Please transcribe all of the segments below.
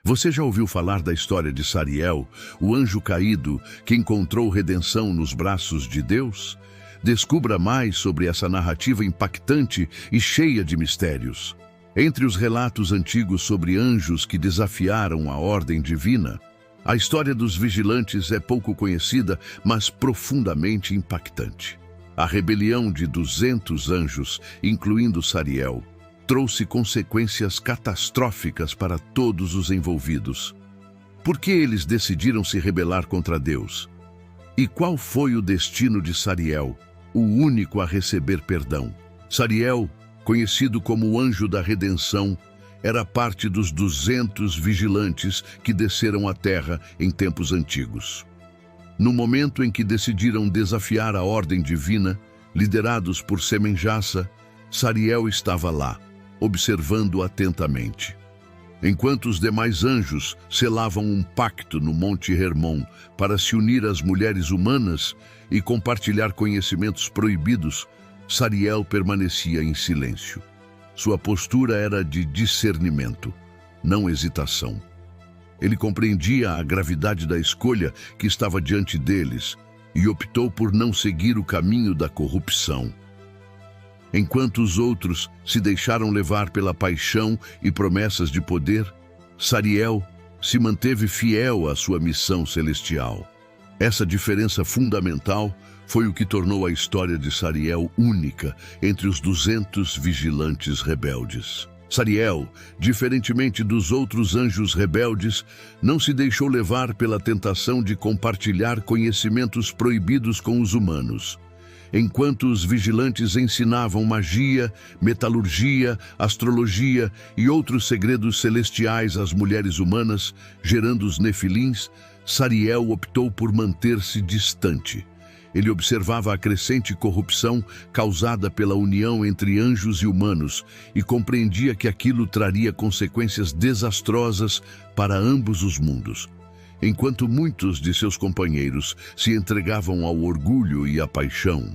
Você já ouviu falar da história de Sariel, o anjo caído que encontrou redenção nos braços de Deus? Descubra mais sobre essa narrativa impactante e cheia de mistérios. Entre os relatos antigos sobre anjos que desafiaram a ordem divina, a história dos vigilantes é pouco conhecida, mas profundamente impactante. A rebelião de 200 anjos, incluindo Sariel, trouxe consequências catastróficas para todos os envolvidos. Por que eles decidiram se rebelar contra Deus? E qual foi o destino de Sariel, o único a receber perdão? Sariel, conhecido como o anjo da redenção, era parte dos 200 vigilantes que desceram à terra em tempos antigos. No momento em que decidiram desafiar a ordem divina, liderados por Semenjassa, Sariel estava lá, observando atentamente. Enquanto os demais anjos selavam um pacto no Monte Hermon para se unir às mulheres humanas e compartilhar conhecimentos proibidos, Sariel permanecia em silêncio. Sua postura era de discernimento, não hesitação. Ele compreendia a gravidade da escolha que estava diante deles e optou por não seguir o caminho da corrupção. Enquanto os outros se deixaram levar pela paixão e promessas de poder, Sariel se manteve fiel à sua missão celestial. Essa diferença fundamental foi o que tornou a história de Sariel única entre os 200 vigilantes rebeldes. Sariel, diferentemente dos outros anjos rebeldes, não se deixou levar pela tentação de compartilhar conhecimentos proibidos com os humanos. Enquanto os vigilantes ensinavam magia, metalurgia, astrologia e outros segredos celestiais às mulheres humanas, gerando os nefilins, Sariel optou por manter-se distante. Ele observava a crescente corrupção causada pela união entre anjos e humanos e compreendia que aquilo traria consequências desastrosas para ambos os mundos. Enquanto muitos de seus companheiros se entregavam ao orgulho e à paixão,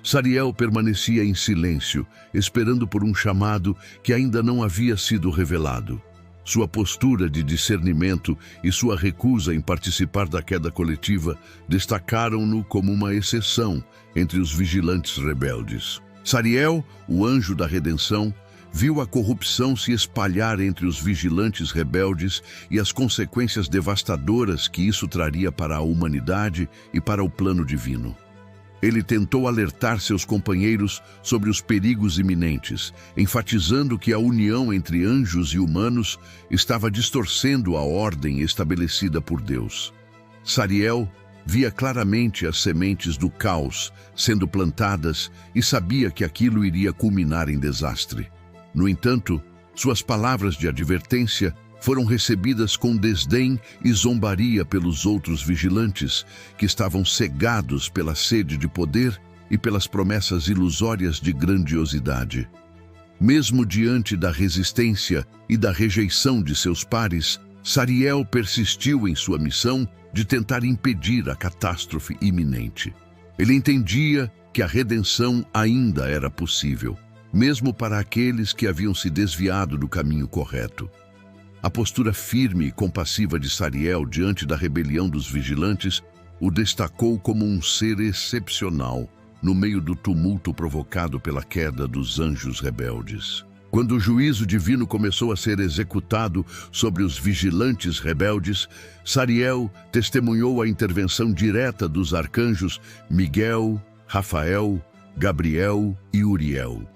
Sariel permanecia em silêncio, esperando por um chamado que ainda não havia sido revelado. Sua postura de discernimento e sua recusa em participar da queda coletiva destacaram-no como uma exceção entre os vigilantes rebeldes. Sariel, o anjo da redenção, viu a corrupção se espalhar entre os vigilantes rebeldes e as consequências devastadoras que isso traria para a humanidade e para o plano divino. Ele tentou alertar seus companheiros sobre os perigos iminentes, enfatizando que a união entre anjos e humanos estava distorcendo a ordem estabelecida por Deus. Sariel via claramente as sementes do caos sendo plantadas e sabia que aquilo iria culminar em desastre. No entanto, suas palavras de advertência foram recebidas com desdém e zombaria pelos outros vigilantes, que estavam cegados pela sede de poder e pelas promessas ilusórias de grandiosidade. Mesmo diante da resistência e da rejeição de seus pares, Sariel persistiu em sua missão de tentar impedir a catástrofe iminente. Ele entendia que a redenção ainda era possível, mesmo para aqueles que haviam se desviado do caminho correto. A postura firme e compassiva de Sariel diante da rebelião dos vigilantes o destacou como um ser excepcional no meio do tumulto provocado pela queda dos anjos rebeldes. Quando o juízo divino começou a ser executado sobre os vigilantes rebeldes, Sariel testemunhou a intervenção direta dos arcanjos Miguel, Rafael, Gabriel e Uriel.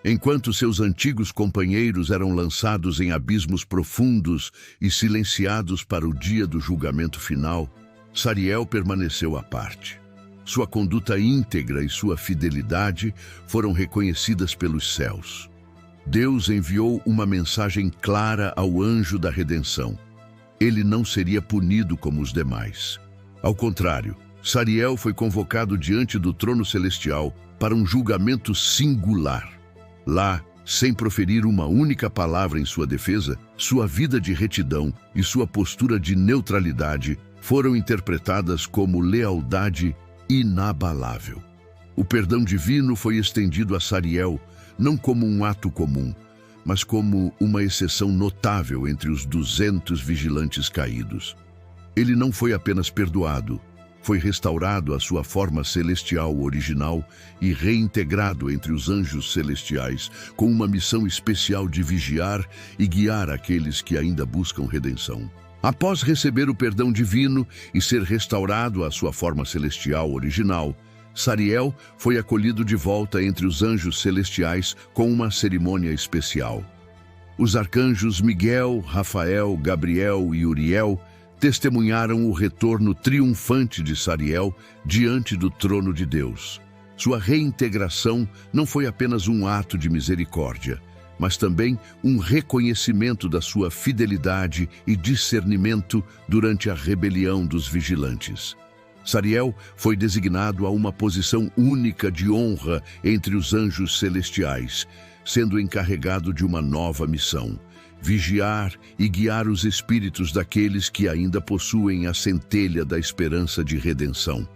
Enquanto seus antigos companheiros eram lançados em abismos profundos e silenciados para o dia do julgamento final, Sariel permaneceu à parte. Sua conduta íntegra e sua fidelidade foram reconhecidas pelos céus. Deus enviou uma mensagem clara ao anjo da redenção. Ele não seria punido como os demais. Ao contrário, Sariel foi convocado diante do trono celestial para um julgamento singular. Lá, sem proferir uma única palavra em sua defesa, sua vida de retidão e sua postura de neutralidade foram interpretadas como lealdade inabalável. O perdão divino foi estendido a Sariel, não como um ato comum, mas como uma exceção notável entre os 200 vigilantes caídos. Ele não foi apenas perdoado, foi restaurado à sua forma celestial original e reintegrado entre os anjos celestiais, com uma missão especial de vigiar e guiar aqueles que ainda buscam redenção. Após receber o perdão divino e ser restaurado à sua forma celestial original, Sariel foi acolhido de volta entre os anjos celestiais com uma cerimônia especial. Os arcanjos Miguel, Rafael, Gabriel e Uriel testemunharam o retorno triunfante de Sariel diante do trono de Deus. Sua reintegração não foi apenas um ato de misericórdia, mas também um reconhecimento da sua fidelidade e discernimento durante a rebelião dos vigilantes. Sariel foi designado a uma posição única de honra entre os anjos celestiais, sendo encarregado de uma nova missão: vigiar e guiar os espíritos daqueles que ainda possuem a centelha da esperança de redenção.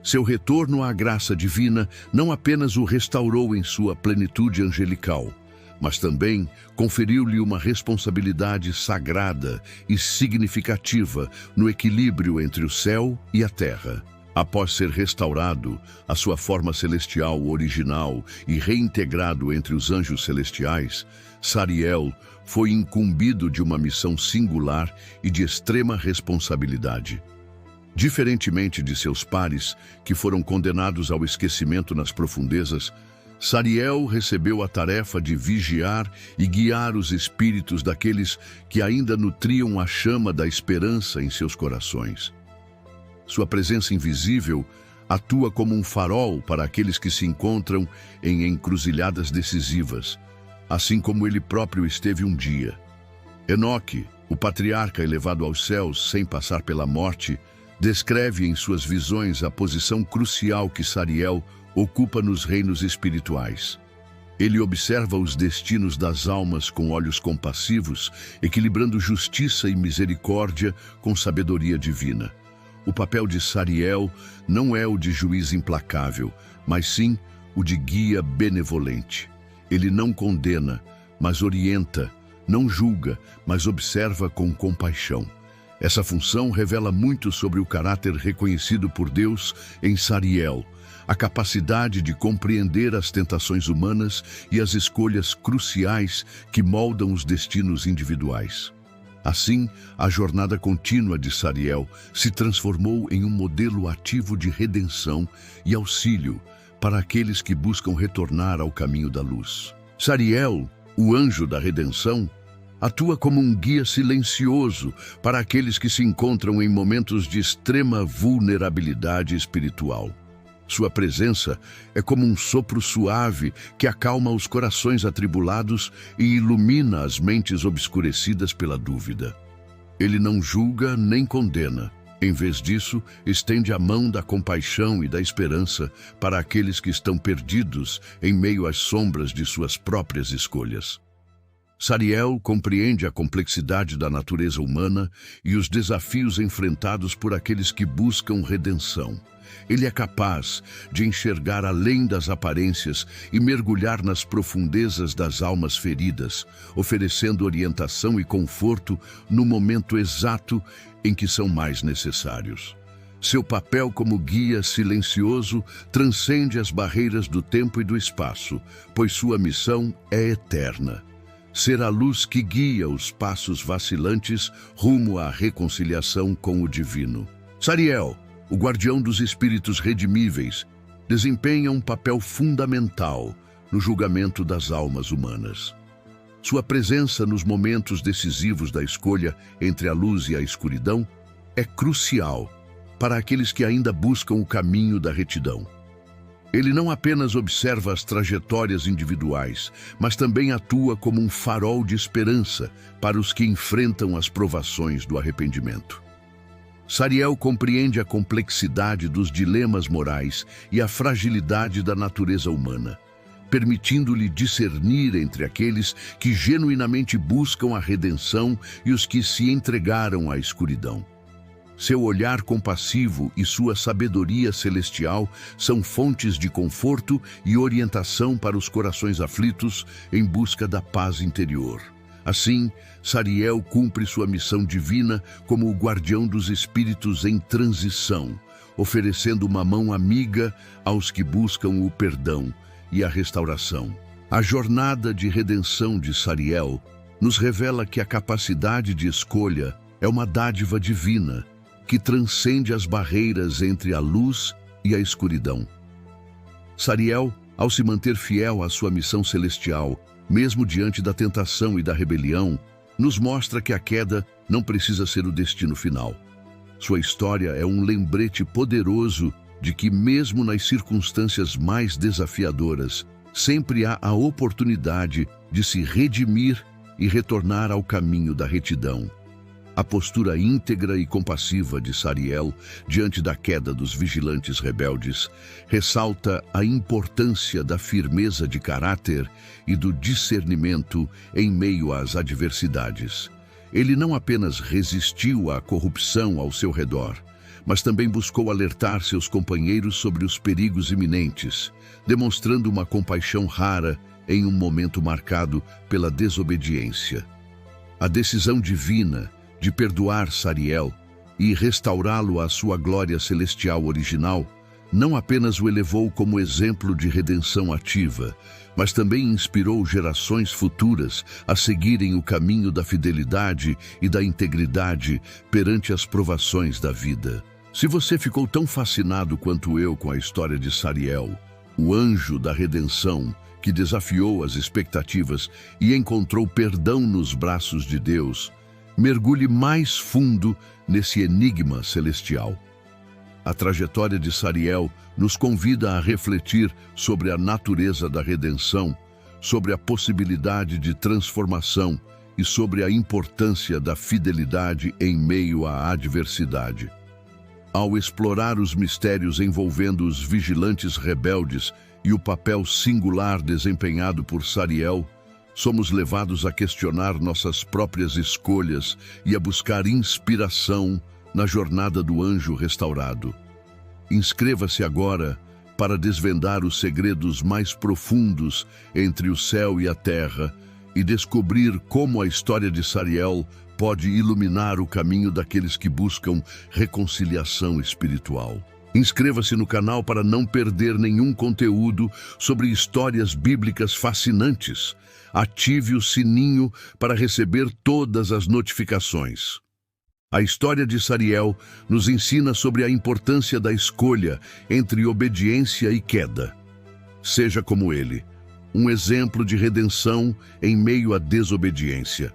Seu retorno à graça divina não apenas o restaurou em sua plenitude angelical, mas também conferiu-lhe uma responsabilidade sagrada e significativa no equilíbrio entre o céu e a terra. Após ser restaurado à sua forma celestial original e reintegrado entre os anjos celestiais, Sariel foi incumbido de uma missão singular e de extrema responsabilidade. Diferentemente de seus pares, que foram condenados ao esquecimento nas profundezas, Sariel recebeu a tarefa de vigiar e guiar os espíritos daqueles que ainda nutriam a chama da esperança em seus corações. Sua presença invisível atua como um farol para aqueles que se encontram em encruzilhadas decisivas, assim como ele próprio esteve um dia. Enoque, o patriarca elevado aos céus sem passar pela morte, descreve em suas visões a posição crucial que Sariel ocupa nos reinos espirituais. Ele observa os destinos das almas com olhos compassivos, equilibrando justiça e misericórdia com sabedoria divina. O papel de Sariel não é o de juiz implacável, mas sim o de guia benevolente. Ele não condena, mas orienta, não julga, mas observa com compaixão. Essa função revela muito sobre o caráter reconhecido por Deus em Sariel, a capacidade de compreender as tentações humanas e as escolhas cruciais que moldam os destinos individuais. Assim, a jornada contínua de Sariel se transformou em um modelo ativo de redenção e auxílio para aqueles que buscam retornar ao caminho da luz. Sariel, o anjo da redenção, atua como um guia silencioso para aqueles que se encontram em momentos de extrema vulnerabilidade espiritual. Sua presença é como um sopro suave que acalma os corações atribulados e ilumina as mentes obscurecidas pela dúvida. Ele não julga nem condena. Em vez disso, estende a mão da compaixão e da esperança para aqueles que estão perdidos em meio às sombras de suas próprias escolhas. Sariel compreende a complexidade da natureza humana e os desafios enfrentados por aqueles que buscam redenção. Ele é capaz de enxergar além das aparências e mergulhar nas profundezas das almas feridas, oferecendo orientação e conforto no momento exato em que são mais necessários. Seu papel como guia silencioso transcende as barreiras do tempo e do espaço, pois sua missão é eterna: ser a luz que guia os passos vacilantes rumo à reconciliação com o divino. Sariel, o guardião dos espíritos redimíveis, desempenha um papel fundamental no julgamento das almas humanas. Sua presença nos momentos decisivos da escolha entre a luz e a escuridão é crucial para aqueles que ainda buscam o caminho da retidão. Ele não apenas observa as trajetórias individuais, mas também atua como um farol de esperança para os que enfrentam as provações do arrependimento. Sariel compreende a complexidade dos dilemas morais e a fragilidade da natureza humana, permitindo-lhe discernir entre aqueles que genuinamente buscam a redenção e os que se entregaram à escuridão. Seu olhar compassivo e sua sabedoria celestial são fontes de conforto e orientação para os corações aflitos em busca da paz interior. Assim, Sariel cumpre sua missão divina como o guardião dos espíritos em transição, oferecendo uma mão amiga aos que buscam o perdão e a restauração. A jornada de redenção de Sariel nos revela que a capacidade de escolha é uma dádiva divina que transcende as barreiras entre a luz e a escuridão. Sariel, ao se manter fiel à sua missão celestial, mesmo diante da tentação e da rebelião, nos mostra que a queda não precisa ser o destino final. Sua história é um lembrete poderoso de que, mesmo nas circunstâncias mais desafiadoras, sempre há a oportunidade de se redimir e retornar ao caminho da retidão. A postura íntegra e compassiva de Sariel diante da queda dos vigilantes rebeldes ressalta a importância da firmeza de caráter e do discernimento em meio às adversidades. Ele não apenas resistiu à corrupção ao seu redor, mas também buscou alertar seus companheiros sobre os perigos iminentes, demonstrando uma compaixão rara em um momento marcado pela desobediência. A decisão divina de perdoar Sariel e restaurá-lo à sua glória celestial original não apenas o elevou como exemplo de redenção ativa, mas também inspirou gerações futuras a seguirem o caminho da fidelidade e da integridade perante as provações da vida. Se você ficou tão fascinado quanto eu com a história de Sariel, o anjo da redenção que desafiou as expectativas e encontrou perdão nos braços de Deus, mergulhe mais fundo nesse enigma celestial. A trajetória de Sariel nos convida a refletir sobre a natureza da redenção, sobre a possibilidade de transformação e sobre a importância da fidelidade em meio à adversidade. Ao explorar os mistérios envolvendo os vigilantes rebeldes e o papel singular desempenhado por Sariel, somos levados a questionar nossas próprias escolhas e a buscar inspiração na jornada do anjo restaurado. Inscreva-se agora para desvendar os segredos mais profundos entre o céu e a terra e descobrir como a história de Sariel pode iluminar o caminho daqueles que buscam reconciliação espiritual. Inscreva-se no canal para não perder nenhum conteúdo sobre histórias bíblicas fascinantes. Ative o sininho para receber todas as notificações. A história de Sariel nos ensina sobre a importância da escolha entre obediência e queda. Seja como ele, um exemplo de redenção em meio à desobediência.